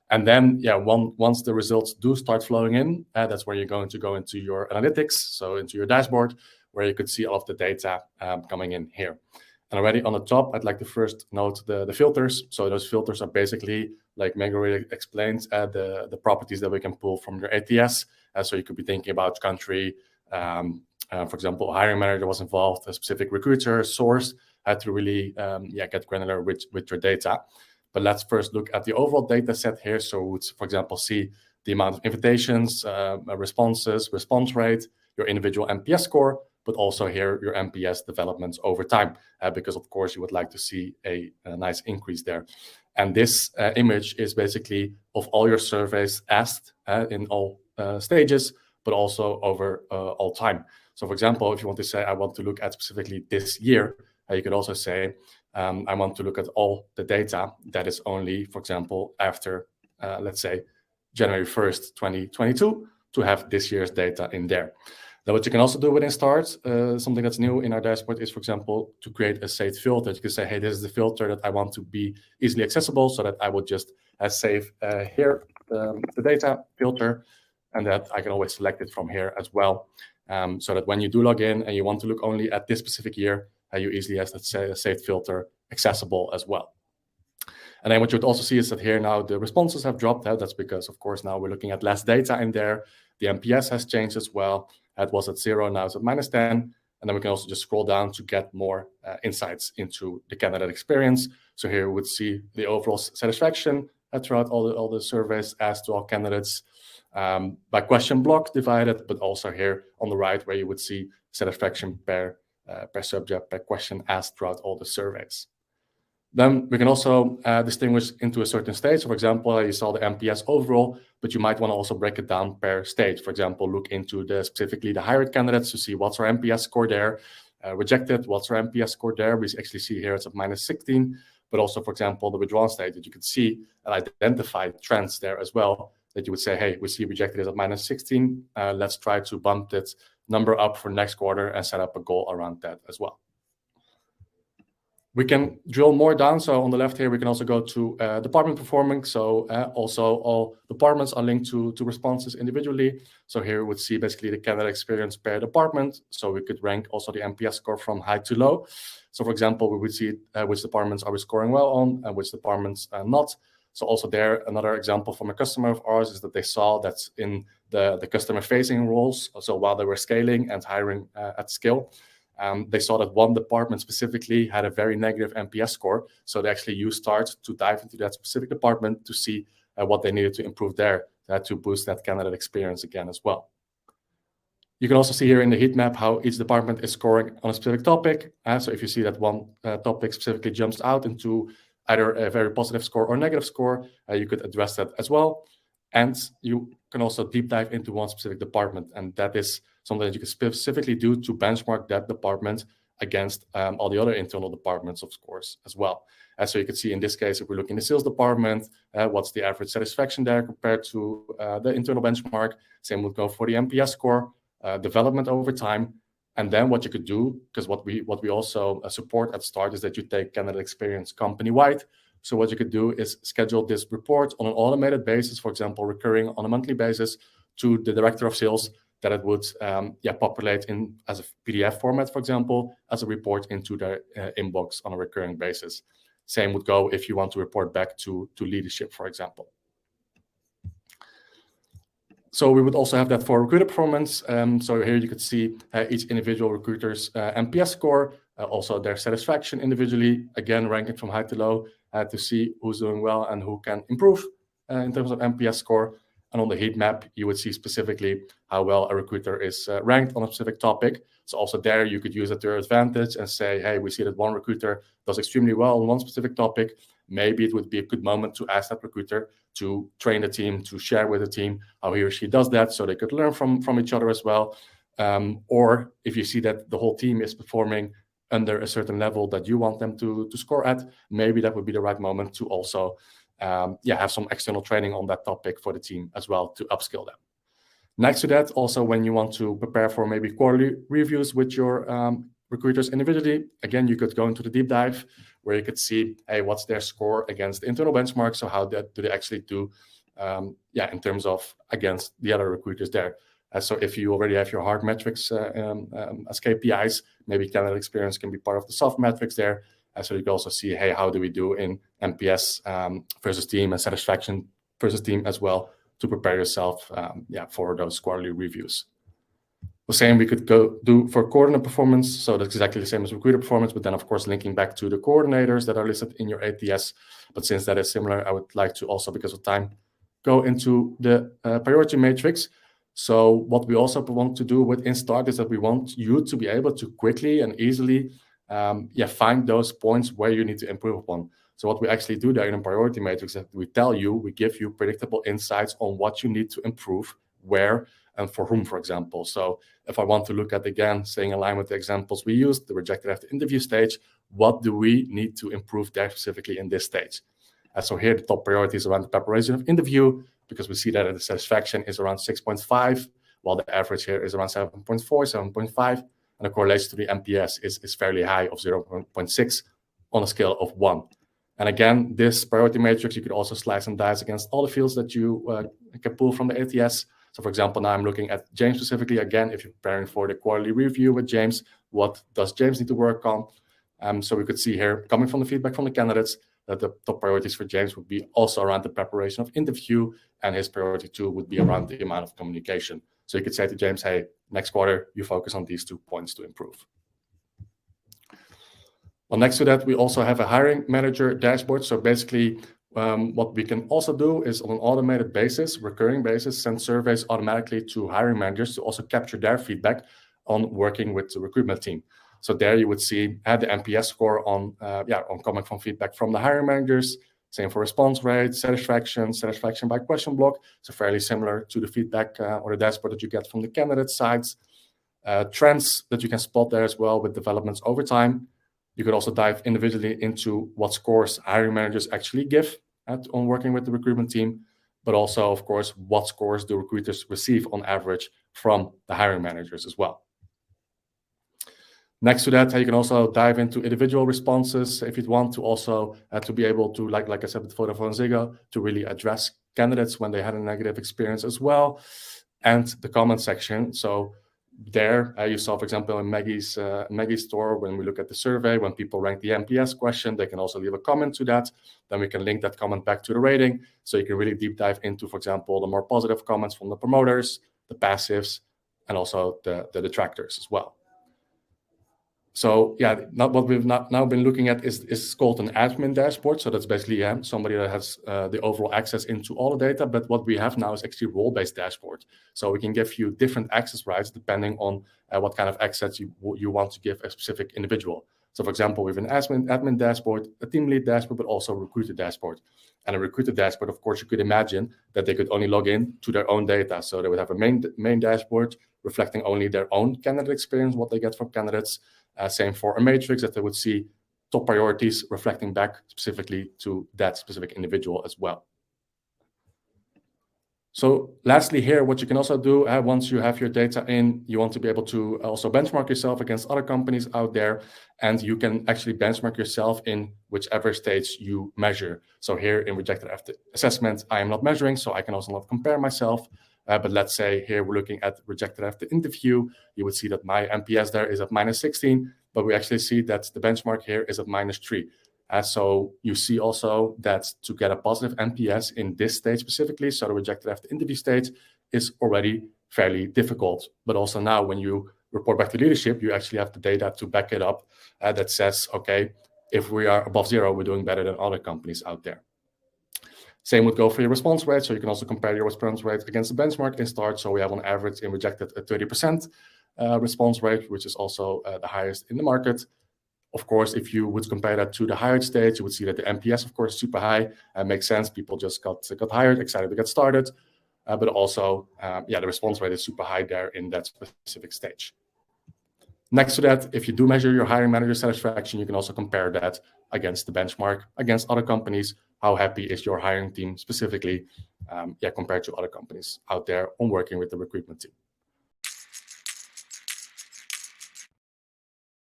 And then, once the results do start flowing in, that's where you're going to go into your analytics, so into your dashboard, where you could see all of the data coming in here. And already on the top, I'd like to first note the filters. So those filters are basically, like Meg already explained, the properties that we can pull from your ATS. So you could be thinking about country, for example, a hiring manager was involved, a specific recruiter, source, had to really get granular with your data. But let's first look at the overall data set here. So we would, for example, see the amount of invitations, responses, response rate, your individual NPS score, but also here your NPS developments over time, because of course you would like to see a nice increase there. And this image is basically of all your surveys asked in all stages, but also over all time. So for example, if you want to say, I want to look at specifically this year, you could also say, I want to look at all the data that is only, for example, after, let's say, January 1st, 2022, to have this year's data in there. Now, what you can also do within Start, something that's new in our dashboard is, for example, to create a saved filter. You can say, hey, this is the filter that I want to be easily accessible, so that I would just save here the data filter, and that I can always select it from here as well. So that when you do log in and you want to look only at this specific year, you easily have that saved filter accessible as well. And then what you would also see is that here now the responses have dropped out. That's because, of course, now we're looking at less data in there. The NPS has changed as well. It was at 0, now it's at -10. And then we can also just scroll down to get more insights into the candidate experience. So here we would see the overall satisfaction throughout all the surveys asked to all candidates, by question block divided, but also here on the right where you would see satisfaction per subject, per question asked throughout all the surveys. Then we can also distinguish into a certain stage. So for example, you saw the NPS overall, but you might want to also break it down per stage. For example, look into specifically the hired candidates to see what's our NPS score there. Rejected, what's our NPS score there? We actually see here it's at -16, but also, for example, the withdrawn state that you could see and identify trends there as well, that you would say, hey, we see rejected is at -16. Let's try to bump that number up for next quarter and set up a goal around that as well. We can drill more down. So on the left here, we can also go to department performance. So also all departments are linked to responses individually. So here we would see basically the candidate experience per department. So we could rank also the NPS score from high to low. So for example, we would see which departments are we scoring well on and which departments not. So also there, another example from a customer of ours is that they saw that in the customer facing roles. So while they were scaling and hiring at scale, they saw that one department specifically had a very negative NPS score. So they actually used Start to dive into that specific department to see what they needed to improve there to boost that candidate experience again as well. You can also see here in the heat map how each department is scoring on a specific topic. So if you see that one topic specifically jumps out into either a very positive score or negative score, you could address that as well. And you can also deep dive into one specific department. And that is something that you can specifically do to benchmark that department against all the other internal departments, of course, as well. So you can see in this case, if we look in the sales department, what's the average satisfaction there compared to the internal benchmark? Same would go for the NPS score, development over time. And then what you could do, because what we also support at Start is that you take candidate experience company-wide. So what you could do is schedule this report on an automated basis, for example, recurring on a monthly basis to the director of sales, that it would populate in as a PDF format, for example, as a report into their inbox on a recurring basis. Same would go if you want to report back to leadership, for example. So we would also have that for recruiter performance. So here you could see each individual recruiter's NPS score, also their satisfaction individually, again, ranking from high to low to see who's doing well and who can improve in terms of NPS score. And on the heat map, you would see specifically how well a recruiter is ranked on a specific topic. So also there, you could use it to your advantage and say, hey, we see that one recruiter does extremely well on one specific topic. Maybe it would be a good moment to ask that recruiter to train the team, to share with the team how he or she does that, so they could learn from each other as well. Or if you see that the whole team is performing under a certain level that you want them to score at, maybe that would be the right moment to also have some external training on that topic for the team as well to upskill them. Next to that, also when you want to prepare for maybe quarterly reviews with your recruiters individually, again, you could go into the deep dive where you could see, hey, what's their score against the internal benchmark? So how do they actually do, in terms of against the other recruiters there. So if you already have your hard metrics as KPIs, maybe candidate experience can be part of the soft metrics there. So you can also see, hey, how do we do in NPS versus team and satisfaction versus team as well, to prepare yourself for those quarterly reviews. The same we could go do for coordinator performance. So that's exactly the same as recruiter performance, but then of course linking back to the coordinators that are listed in your ATS. But since that is similar, I would like to also, because of time, go into the priority matrix. So what we also want to do with Instart is that we want you to be able to quickly and easily find those points where you need to improve upon. So what we actually do there in a priority matrix is that we give you predictable insights on what you need to improve, where, and for whom, for example. So if I want to look at, again, staying in line with the examples we used, the rejected after interview stage, what do we need to improve there specifically in this stage? So here the top priority is around the preparation of interview, because we see that the satisfaction is around 6.5, while the average here is around 7.4, 7.5, and the correlation to the NPS is fairly high of 0.6 on a scale of 1. And again, this priority matrix, you could also slice and dice against all the fields that you can pull from the ATS. So for example, now I'm looking at James specifically. Again, if you're preparing for the quarterly review with James, what does James need to work on? So we could see here, coming from the feedback from the candidates, that the top priorities for James would be also around the preparation of interview, and his priority 2 would be around the amount of communication. So you could say to James, hey, next quarter, you focus on these 2 points to improve. Well, next to that, we also have a hiring manager dashboard. So basically, what we can also do is on an automated basis, recurring basis, send surveys automatically to hiring managers to also capture their feedback on working with the recruitment team. So there you would see the NPS score on coming from feedback from the hiring managers. Same for response rate, satisfaction by question block. So fairly similar to the feedback or the dashboard that you get from the candidate sides. Trends that you can spot there as well with developments over time. You could also dive individually into what scores hiring managers actually give on working with the recruitment team, but also, of course, what scores do recruiters receive on average from the hiring managers as well. Next to that, you can also dive into individual responses if you'd want to also to be able to, like I said with Vodafone to really address candidates when they had a negative experience as well. And the comment section. So there you saw, for example, in Maggie's store, when we look at the survey, when people rank the NPS question, they can also leave a comment to that. Then we can link that comment back to the rating. So you can really deep dive into, for example, the more positive comments from the promoters, the passives, and also the detractors as well. So what we've now been looking at is called an admin dashboard. So that's basically somebody that has the overall access into all the data. But what we have now is actually role-based dashboard. So we can give you different access rights depending on what kind of access you want to give a specific individual. So for example, we have an admin dashboard, a team lead dashboard, but also a recruiter dashboard. And a recruiter dashboard, of course, you could imagine that they could only log in to their own data. So they would have a main dashboard reflecting only their own candidate experience, what they get from candidates. Same for a matrix, that they would see top priorities reflecting back specifically to that specific individual as well. So lastly here, what you can also do once you have your data in, you want to be able to also benchmark yourself against other companies out there, and you can actually benchmark yourself in whichever stage you measure. So here in rejected after assessment, I am not measuring, so I can also not compare myself. But let's say here we're looking at rejected after interview. You would see that my NPS there is at -16, but we actually see that the benchmark here is at -3. So you see also that to get a positive NPS in this stage specifically, so the rejected after interview stage, is already fairly difficult. But also now when you report back to leadership, you actually have the data to back it up that says, okay, if we are above 0, we're doing better than other companies out there. Same would go for your response rate. So you can also compare your response rate against the benchmark in Start. So we have on average in rejected a 30% response rate, which is also the highest in the market. Of course, if you would compare that to the hired stage, you would see that the NPS, of course, is super high. Makes sense. People just got hired, excited to get started. But also, the response rate is super high there in that specific stage. Next to that, if you do measure your hiring manager satisfaction, you can also compare that against the benchmark, against other companies. How happy is your hiring team specifically compared to other companies out there on working with the recruitment team?